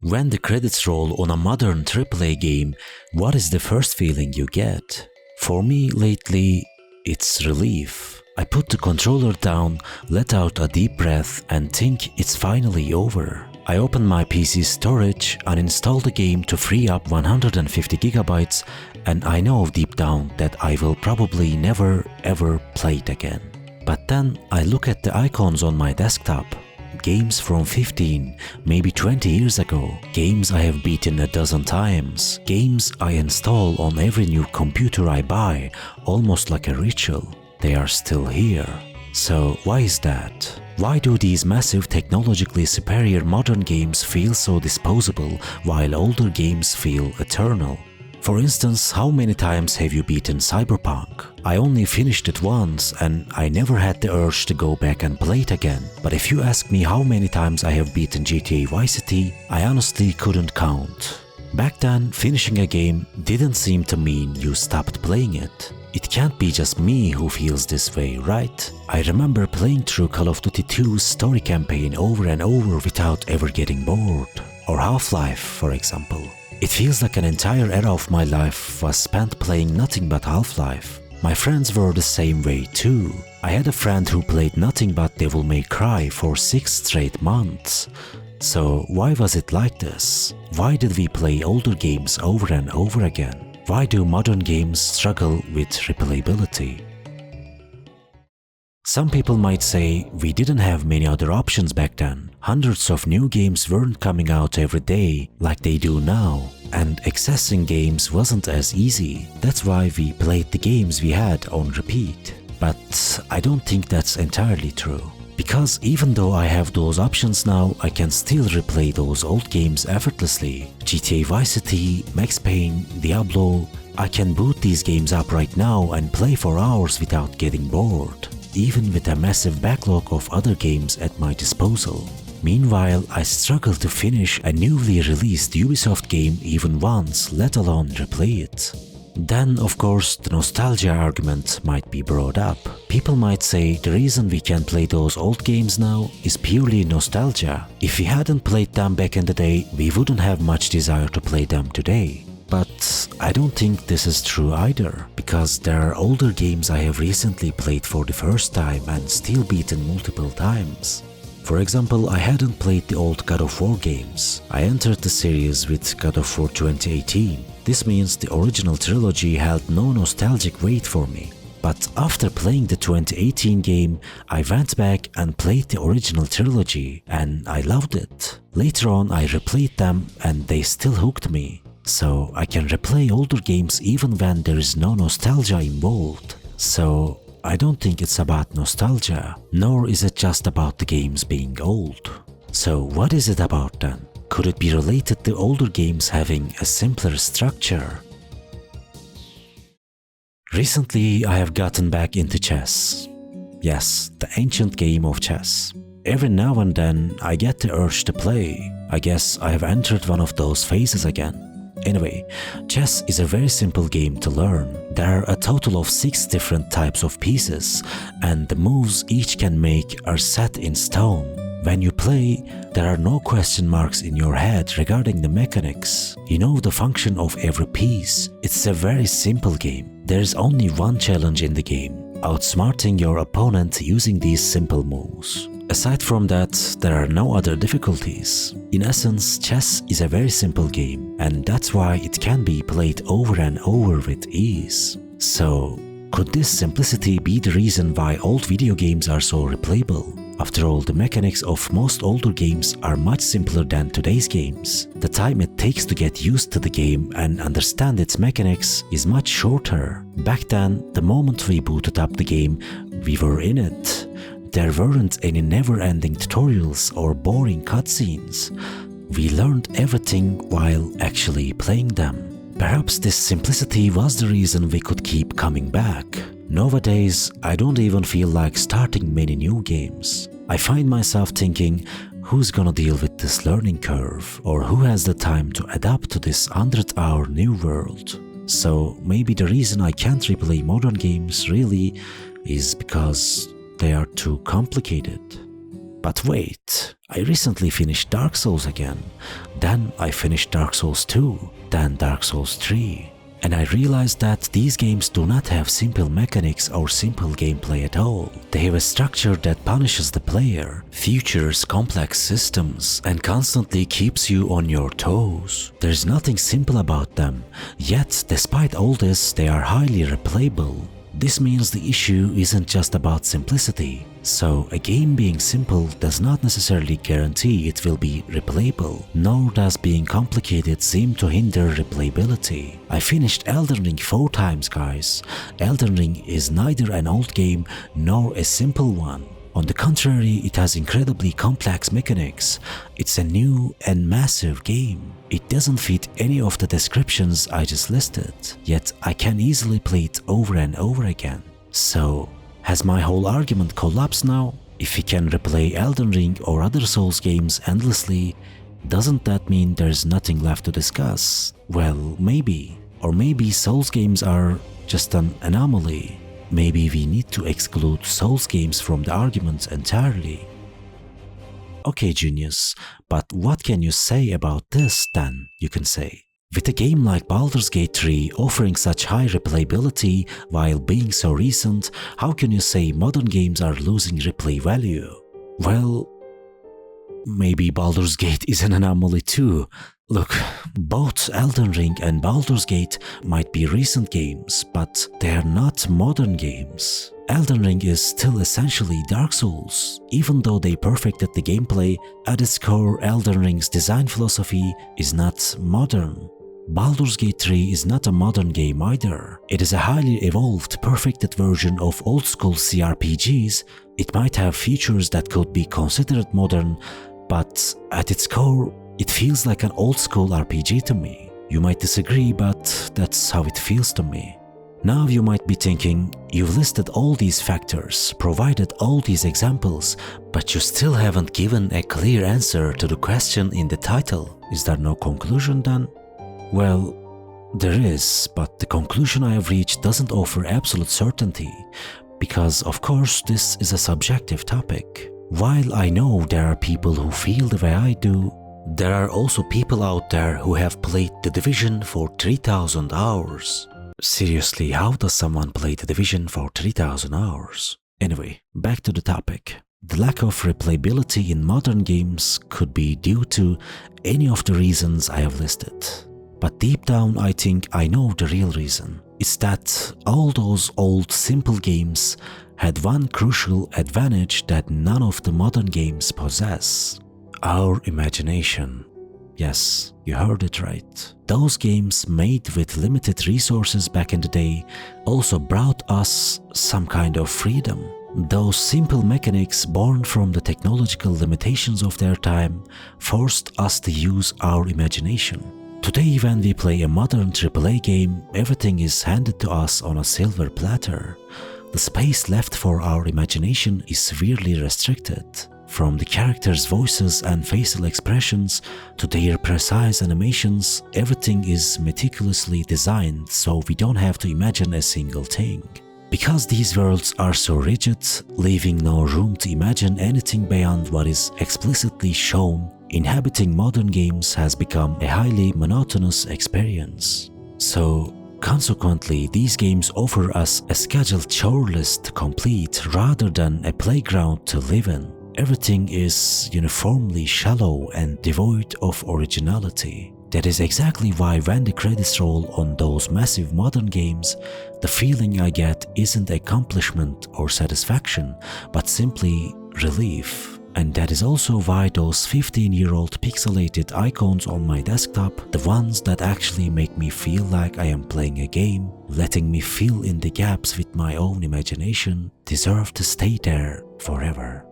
When the credits roll on a modern AAA game, what is the first feeling you get? For me lately, it's relief. I put the controller down, let out a deep breath and think it's finally over. I open my PC's storage, uninstall the game to free up 150 gigabytes, and I know deep down that I will probably never ever play it again. But then I look at the icons on my desktop. Games from 15, maybe 20 years ago, games I have beaten a dozen times, games I install on every new computer I buy, almost like a ritual. They are still here. So why is that? Why do these massive technologically superior modern games feel so disposable while older games feel eternal? For instance, how many times have you beaten Cyberpunk? I only finished it once and I never had the urge to go back and play it again. But if you ask me how many times I have beaten GTA Vice City, I honestly couldn't count. Back then, finishing a game didn't seem to mean you stopped playing it. It can't be just me who feels this way, right? I remember playing through Call of Duty 2's story campaign over and over without ever getting bored. Or Half-Life, for example. It feels like an entire era of my life was spent playing nothing but Half-Life. My friends were the same way too. I had a friend who played nothing but Devil May Cry for 6 straight months. So why was it like this? Why did we play older games over and over again? Why do modern games struggle with replayability? Some people might say we didn't have many other options back then. Hundreds of new games weren't coming out every day like they do now, and accessing games wasn't as easy. That's why we played the games we had on repeat. But I don't think that's entirely true. Because even though I have those options now, I can still replay those old games effortlessly. GTA Vice City, Max Payne, Diablo. I can boot these games up right now and play for hours without getting bored, even with a massive backlog of other games at my disposal. Meanwhile, I struggle to finish a newly released Ubisoft game even once, let alone replay it. Then, of course, the nostalgia argument might be brought up. People might say the reason we can play those old games now is purely nostalgia. If we hadn't played them back in the day, we wouldn't have much desire to play them today. But I don't think this is true either, because there are older games I have recently played for the first time and still beaten multiple times. For example, I hadn't played the old God of War games. I entered the series with God of War 2018. This means the original trilogy held no nostalgic weight for me. But after playing the 2018 game, I went back and played the original trilogy and I loved it. Later on I replayed them and they still hooked me. So I can replay older games even when there is no nostalgia involved. So I don't think it's about nostalgia, nor is it just about the games being old. So what is it about then? Could it be related to older games having a simpler structure? Recently I have gotten back into chess. Yes, the ancient game of chess. Every now and then I get the urge to play. I guess I have entered one of those phases again. Anyway, chess is a very simple game to learn. There are a total of 6 different types of pieces, and the moves each can make are set in stone. When you play, there are no question marks in your head regarding the mechanics. You know the function of every piece. It's a very simple game. There is only one challenge in the game: outsmarting your opponent using these simple moves. Aside from that, there are no other difficulties. In essence, chess is a very simple game, and that's why it can be played over and over with ease. So, could this simplicity be the reason why old video games are so replayable? After all, the mechanics of most older games are much simpler than today's games. The time it takes to get used to the game and understand its mechanics is much shorter. Back then, the moment we booted up the game, we were in it. There weren't any never-ending tutorials or boring cutscenes. We learned everything while actually playing them. Perhaps this simplicity was the reason we could keep coming back. Nowadays, I don't even feel like starting many new games. I find myself thinking, who's gonna deal with this learning curve? Or who has the time to adapt to this 100-hour new world? So maybe the reason I can't replay modern games really is because they are too complicated. But wait, I recently finished Dark Souls again, then I finished Dark Souls 2, then Dark Souls 3. And I realized that these games do not have simple mechanics or simple gameplay at all. They have a structure that punishes the player, features complex systems, and constantly keeps you on your toes. There's nothing simple about them, yet despite all this, they are highly replayable. This means the issue isn't just about simplicity. So, a game being simple does not necessarily guarantee it will be replayable, nor does being complicated seem to hinder replayability. I finished Elden Ring 4 times, guys. Elden Ring is neither an old game nor a simple one. On the contrary, it has incredibly complex mechanics. It's a new and massive game. It doesn't fit any of the descriptions I just listed, yet I can easily play it over and over again. So, has my whole argument collapsed now? If we can replay Elden Ring or other Souls games endlessly, doesn't that mean there's nothing left to discuss? Well, maybe. Or maybe Souls games are just an anomaly. Maybe we need to exclude Souls games from the argument entirely. Okay, genius, but what can you say about this then, you can say? With a game like Baldur's Gate 3 offering such high replayability while being so recent, how can you say modern games are losing replay value? Well, maybe Baldur's Gate is an anomaly too. Look, both Elden Ring and Baldur's Gate might be recent games, but they are not modern games. Elden Ring is still essentially Dark Souls. Even though they perfected the gameplay, at its core Elden Ring's design philosophy is not modern. Baldur's Gate 3 is not a modern game either. It is a highly evolved, perfected version of old-school CRPGs. It might have features that could be considered modern, but at its core, it feels like an old-school RPG to me. You might disagree, but that's how it feels to me. Now you might be thinking, you've listed all these factors, provided all these examples, but you still haven't given a clear answer to the question in the title. Is there no conclusion then? Well, there is, but the conclusion I have reached doesn't offer absolute certainty, because of course this is a subjective topic. While I know there are people who feel the way I do, there are also people out there who have played The Division for 3000 hours. Seriously, how does someone play The Division for 3000 hours? Anyway, back to the topic. The lack of replayability in modern games could be due to any of the reasons I have listed. But deep down I think I know the real reason. It's that all those old simple games had one crucial advantage that none of the modern games possess. Our imagination. Yes, you heard it right. Those games made with limited resources back in the day also brought us some kind of freedom. Those simple mechanics born from the technological limitations of their time forced us to use our imagination. Today, when we play a modern AAA game, everything is handed to us on a silver platter. The space left for our imagination is severely restricted. From the characters' voices and facial expressions to their precise animations, everything is meticulously designed so we don't have to imagine a single thing. Because these worlds are so rigid, leaving no room to imagine anything beyond what is explicitly shown, inhabiting modern games has become a highly monotonous experience. So, consequently, these games offer us a scheduled chore list to complete rather than a playground to live in. Everything is uniformly shallow and devoid of originality. That is exactly why when the credits roll on those massive modern games, the feeling I get isn't accomplishment or satisfaction, but simply relief. And that is also why those 15-year-old pixelated icons on my desktop, the ones that actually make me feel like I am playing a game, letting me fill in the gaps with my own imagination, deserve to stay there forever.